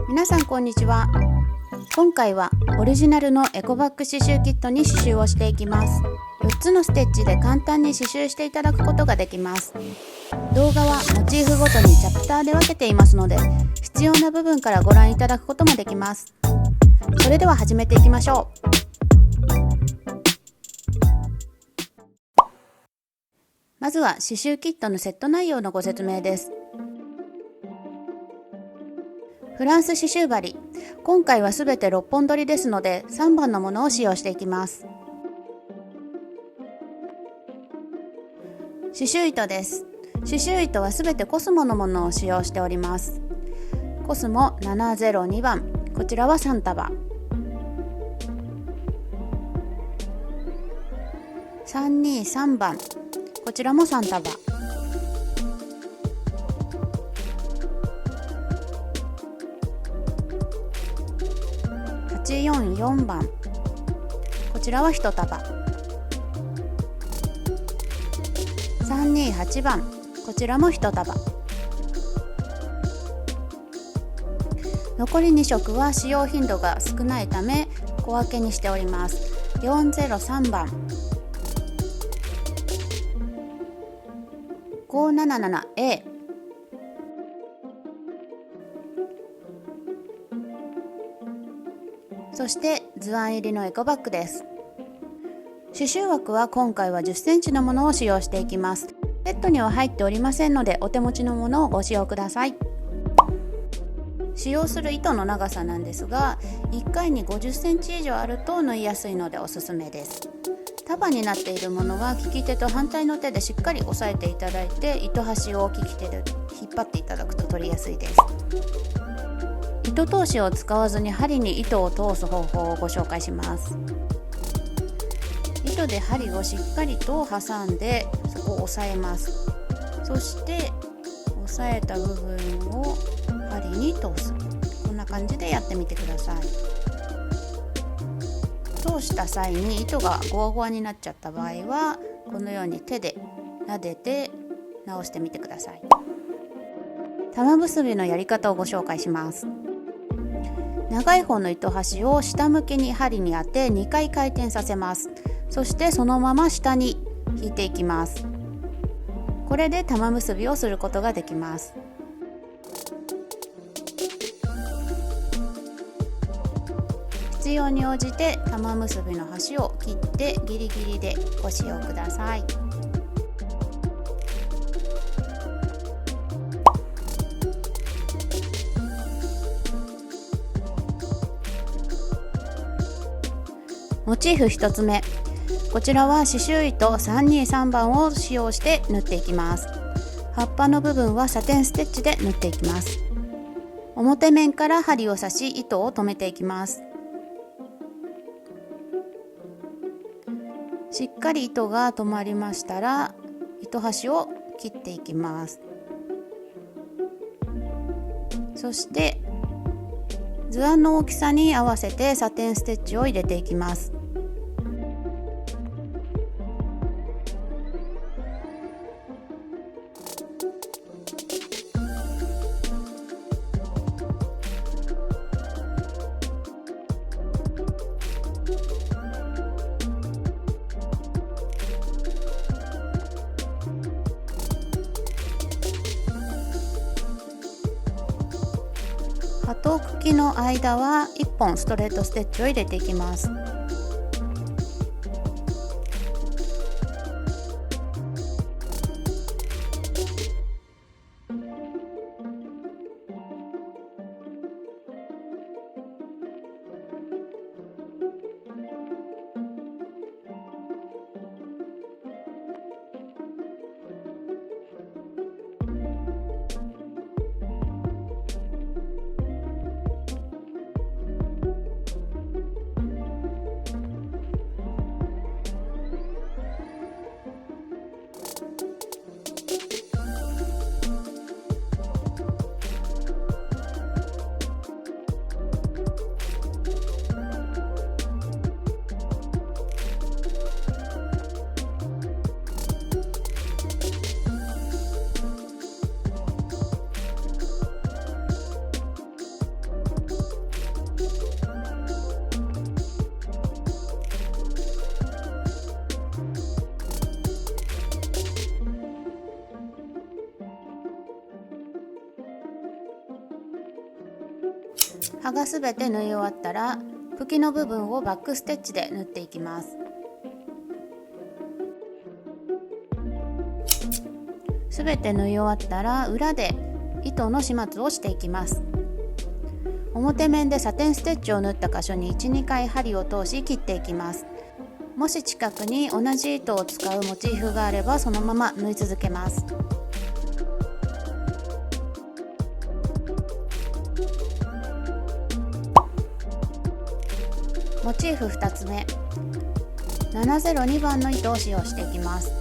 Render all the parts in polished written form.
皆さんこんにちは。今回はオリジナルのエコバッグ刺繍キットに刺繍をしていきます。4つのステッチで簡単に刺繍していただくことができます。動画はモチーフごとにチャプターで分けていますので、必要な部分からご覧いただくこともできます。それでは始めていきましょう。まずは刺繍キットのセット内容のご説明です。フランス刺繍針、今回はすべて6本取りですので3番のものを使用していきます。刺繍糸です。刺繍糸はすべてコスモのものを使用しております。コスモ702番、こちらは3束。323番、こちらも3束。844番、こちらは1束。328番、こちらも1束。残り2色は使用頻度が少ないため小分けにしております。403番、577A、そして図案入りのエコバッグです。刺繍枠は今回は10センチのものを使用していきます。セットには入っておりませんのでお手持ちのものをご使用ください。使用する糸の長さなんですが、1回に50センチ以上あると縫いやすいのでおすすめです。束になっているものは利き手と反対の手でしっかり押さえていただいて、糸端を利き手で引っ張っていただくと取りやすいです。糸通しを使わずに針に糸を通す方法をご紹介します。糸で針をしっかりと挟んでそこを押さえます。そして押さえた部分を針に通す。こんな感じでやってみてください。通した際に糸がゴワゴワになっちゃった場合はこのように手で撫でて直してみてください。玉結びのやり方をご紹介します。長い方の糸端を下向きに針に当て2回回転させます。そしてそのまま下に引いていきます。これで玉結びをすることができます。必要に応じて玉結びの端を切ってギリギリでご使用ください。モチーフ1つ目、こちらは刺繍糸323番を使用して縫っていきます。葉っぱの部分はサテンステッチで縫っていきます。表面から針を刺し糸を留めていきます。しっかり糸が止まりましたら糸端を切っていきます。そして図案の大きさに合わせてサテンステッチを入れていきます。葉と茎の間は1本ストレートステッチを入れていきます。葉がすべて縫い終わったら茎の部分をバックステッチで縫っていきます。すべて縫い終わったら裏で糸の始末をしていきます。表面でサテンステッチを縫った箇所に 1,2 回針を通し切っていきます。もし近くに同じ糸を使うモチーフがあればそのまま縫い続けます。モチーフ2つ目、702番の糸を使用していきます。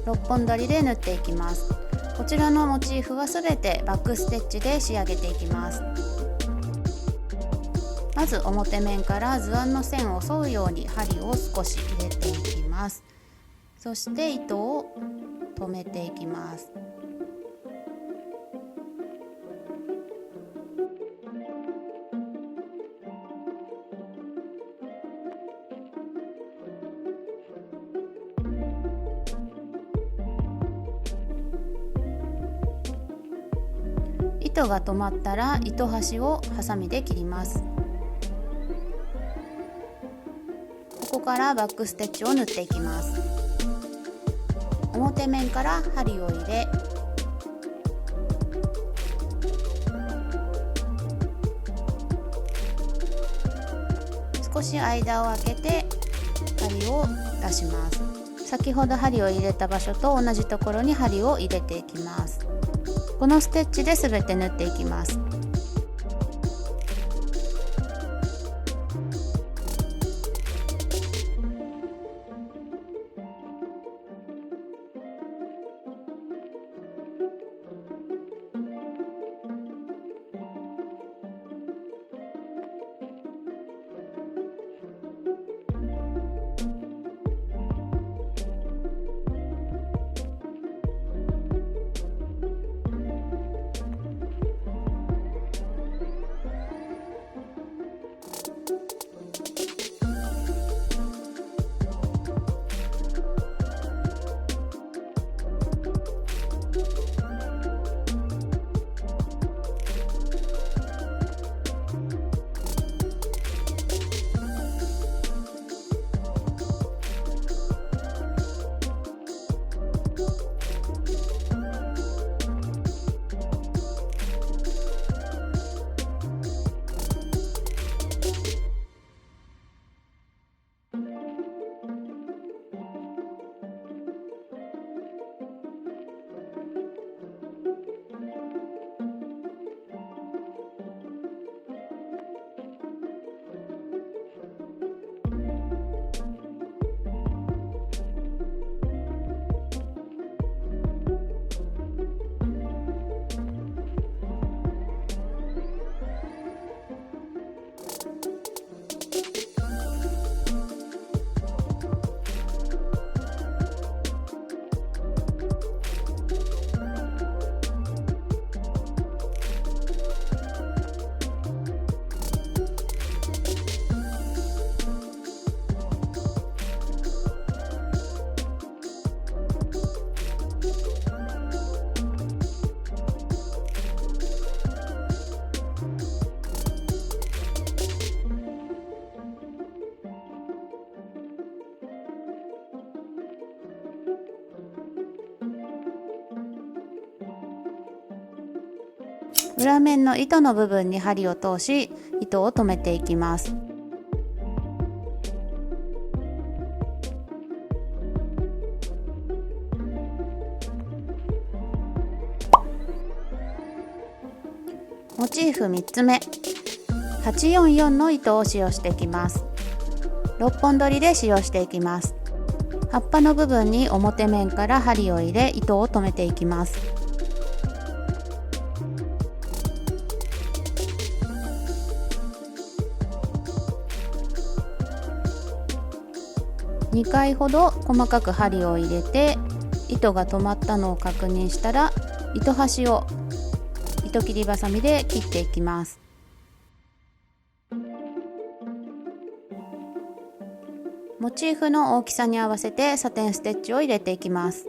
6本取りで縫っていきます。こちらのモチーフはすべてバックステッチで仕上げていきます。まず表面から図案の線を沿うように針を少し入れていきます。そして糸を止めていきます。糸が止まったら糸端をハサミで切ります。ここからバックステッチを縫っていきます。表面から針を入れ、少し間を空けて針を出します。先ほど針を入れた場所と同じところに針を入れていきます。このステッチで全て縫っていきます。裏面の糸の部分に針を通し糸を止めていきます。モチーフ3つ目、844の糸を使用していきます。6本取りで使用していきます。葉っぱの部分に表面から針を入れ糸を止めていきます。2回ほど細かく針を入れて糸が止まったのを確認したら糸端を糸切りばさみで切っていきます。モチーフの大きさに合わせてサテンステッチを入れていきます。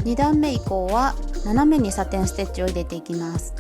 2段目以降は斜めにサテンステッチを入れていきます。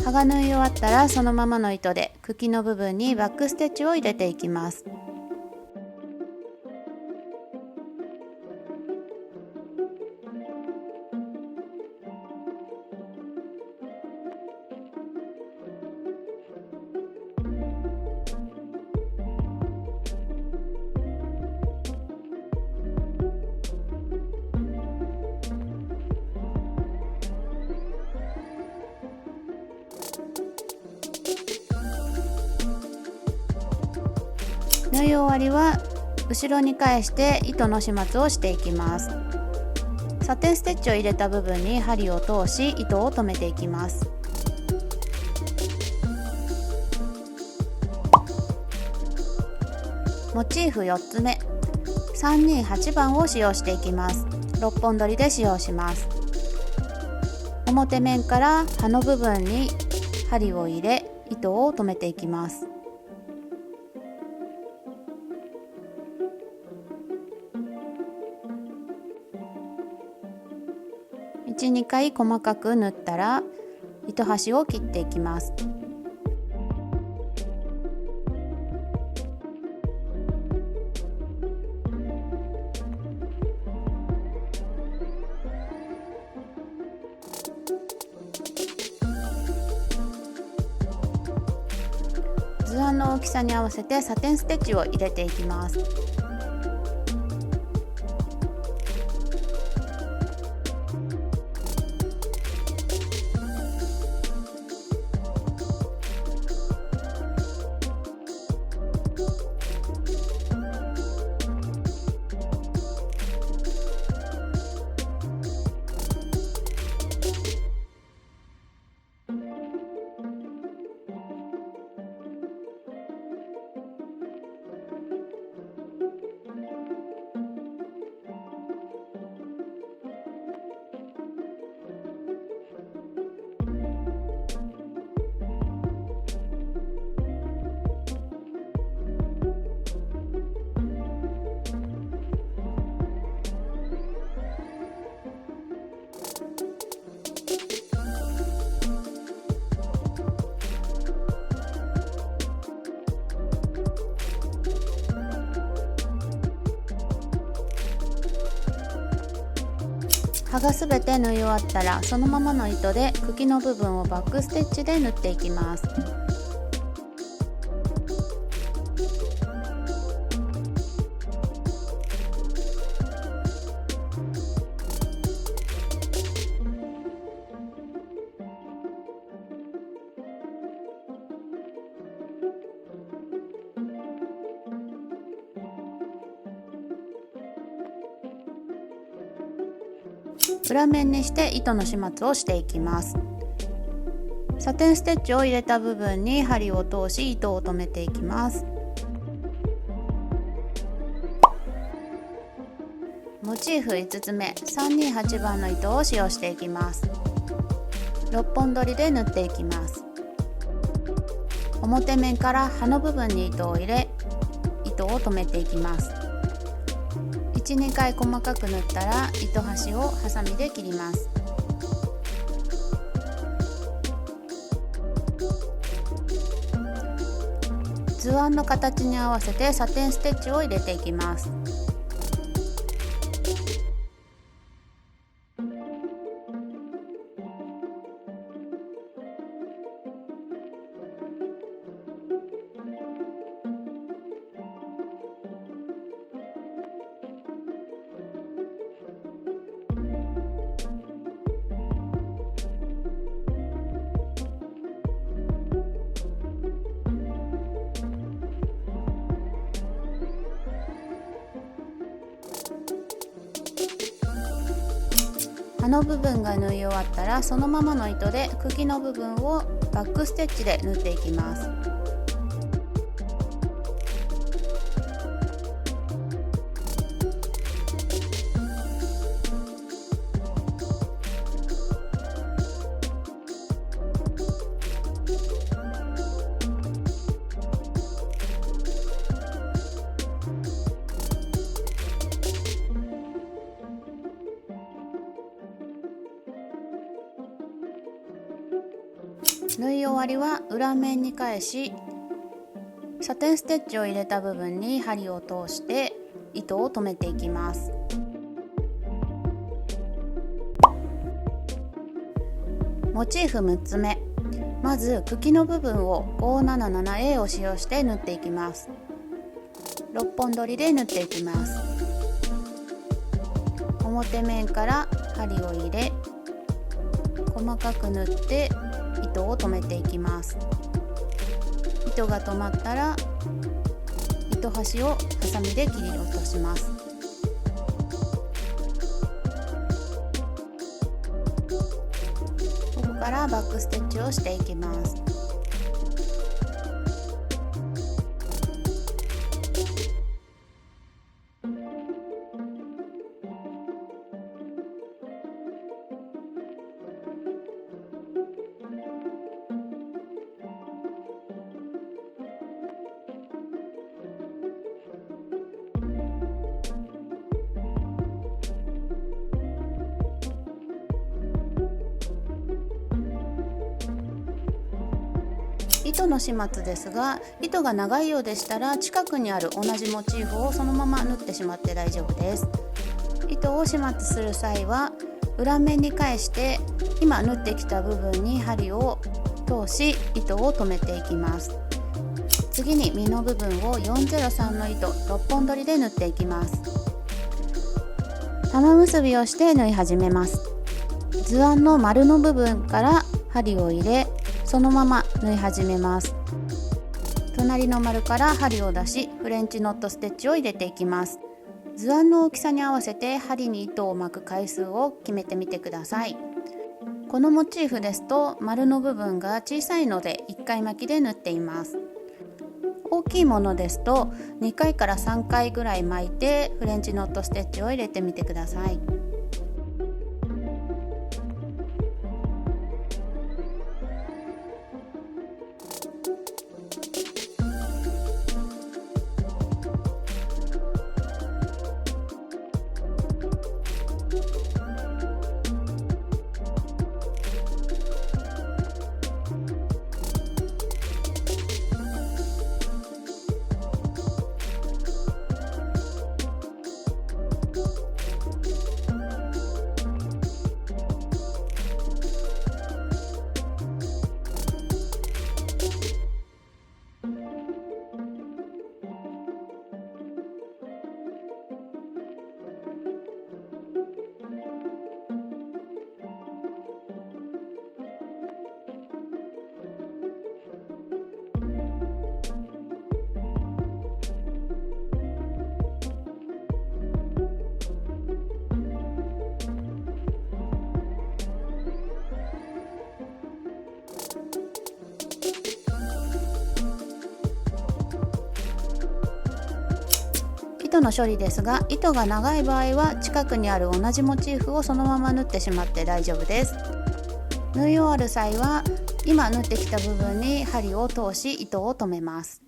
刃が縫い終わったらそのままの糸で茎の部分にバックステッチを入れていきます。縫い終わりは後ろに返して糸の始末をしていきます。サテンステッチを入れた部分に針を通し糸を止めていきます。モチーフ4つ目、328番を使用していきます。6本取りで使用します。表面から葉の部分に針を入れ糸を止めていきます。1、2回細かく縫ったら糸端を切っていきます。図案の大きさに合わせてサテンステッチを入れていきます。葉がすべて縫い終わったらそのままの糸で茎の部分をバックステッチで縫っていきます。裏面にして糸の始末をしていきます。サテンステッチを入れた部分に針を通し糸を止めていきます。モチーフ5つ目、328番の糸を使用していきます。6本取りで縫っていきます。表面から葉の部分に糸を入れ糸を止めていきます。1、2回細かく縫ったら糸端をハサミで切ります。図図案の形に合わせてサテンステッチを入れていきます。葉の部分が縫い終わったら、そのままの糸で茎の部分をバックステッチで縫っていきます。縫い終わりは裏面に返し、サテンステッチを入れた部分に針を通して糸を留めていきます。モチーフ6つ目、まず茎の部分を 577A を使用して縫っていきます。6本取りで縫っていきます。表面から針を入れ、細かく縫って糸を留めていきます。糸が止まったら糸端をハサミで切り落とします。ここからバックステッチをしていきます。糸の始末ですが、糸が長いようでしたら近くにある同じモチーフをそのまま縫ってしまって大丈夫です。糸を始末する際は裏面に返して今縫ってきた部分に針を通し糸を留めていきます。次に実の部分を403の糸6本取りで縫っていきます。玉結びをして縫い始めます。図案の丸の部分から針を入れ、そのまま縫い始めます。隣の丸から針を出し、フレンチノットステッチを入れていきます。図案の大きさに合わせて針に糸を巻く回数を決めてみてください。このモチーフですと丸の部分が小さいので1回巻きで縫っています。大きいものですと2回から3回ぐらい巻いてフレンチノットステッチを入れてみてください。糸の処理ですが、糸が長い場合は近くにある同じモチーフをそのまま縫ってしまって大丈夫です。縫い終わる際は今縫ってきた部分に針を通し糸を留めます。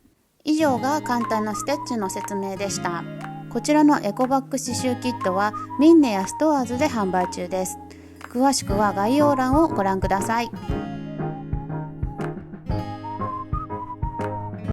以上が簡単なステッチの説明でした。こちらのエコバッグ刺繍キットはミンネやストアーズで販売中です。詳しくは概要欄をご覧ください。